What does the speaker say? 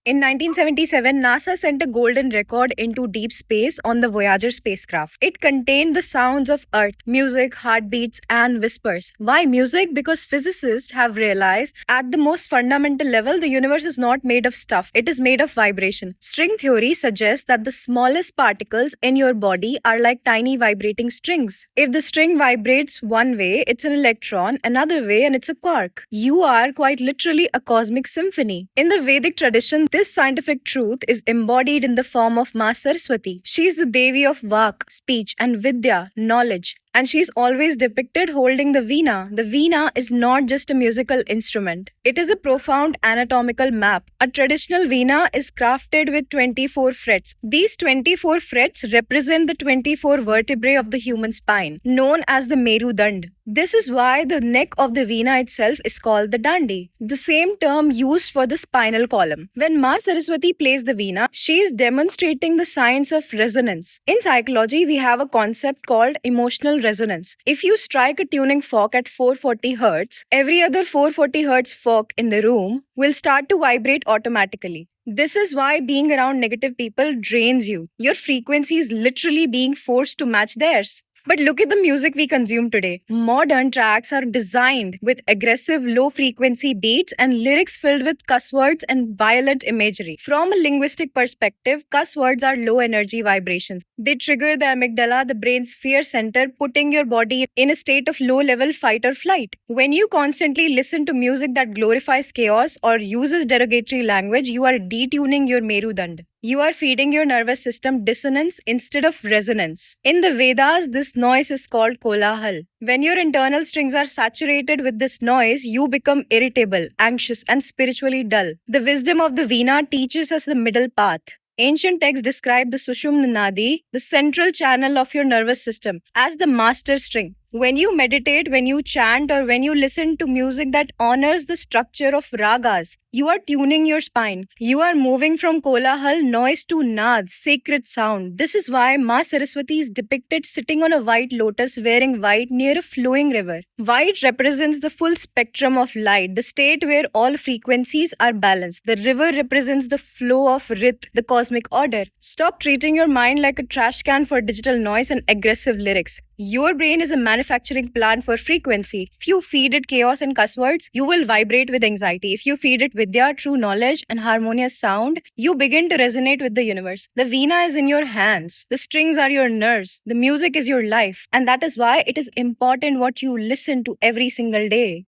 In 1977, NASA sent a golden record into deep space on the Voyager spacecraft. It contained the sounds of Earth, music, heartbeats, and whispers. Why music? Because physicists have realized at the most fundamental level, the universe is not made of stuff, it is made of vibration. String theory suggests that the smallest particles in your body are like tiny vibrating strings. If the string vibrates one way, it's an electron, another way, and it's a quark. You are quite literally a cosmic symphony. In the Vedic tradition, this scientific truth is embodied in the form of Ma Saraswati. She is the Devi of Vak, speech, and Vidya, knowledge. And she's always depicted holding the veena. The veena is not just a musical instrument. It is a profound anatomical map. A traditional veena is crafted with 24 frets. These 24 frets represent the 24 vertebrae of the human spine, known as the Merudand. This is why the neck of the veena itself is called the dandi, the same term used for the spinal column. When Ma Saraswati plays the veena, she is demonstrating the science of resonance. In psychology, we have a concept called emotional resonance. If you strike a tuning fork at 440 Hz, every other 440 Hz fork in the room will start to vibrate automatically. This is why being around negative people drains you. Your frequency is literally being forced to match theirs. But look at the music we consume today. Modern tracks are designed with aggressive low-frequency beats and lyrics filled with cuss words and violent imagery. From a linguistic perspective, cuss words are low-energy vibrations. They trigger the amygdala, the brain's fear center, putting your body in a state of low-level fight or flight. When you constantly listen to music that glorifies chaos or uses derogatory language, you are detuning your Merudand. You are feeding your nervous system dissonance instead of resonance. In the Vedas, this noise is called kolahal. When your internal strings are saturated with this noise, you become irritable, anxious, and spiritually dull. The wisdom of the veena teaches us the middle path. Ancient texts describe the Sushumna Nadi, the central channel of your nervous system, as the master string. When you meditate, when you chant, or when you listen to music that honors the structure of ragas, you are tuning your spine. You are moving from kolahal, noise, to nad, sacred sound. This is why Ma Saraswati is depicted sitting on a white lotus wearing white near a flowing river. White represents the full spectrum of light, the state where all frequencies are balanced. The river represents the flow of Rit, the cosmic order. Stop treating your mind like a trash can for digital noise and aggressive lyrics. Your brain is a manufacturing plant for frequency. If you feed it chaos and cuss words, you will vibrate with anxiety. If you feed it vidya, true knowledge, and harmonious sound, you begin to resonate with the universe. The veena is in your hands. The strings are your nerves. The music is your life. And that is why it is important what you listen to every single day.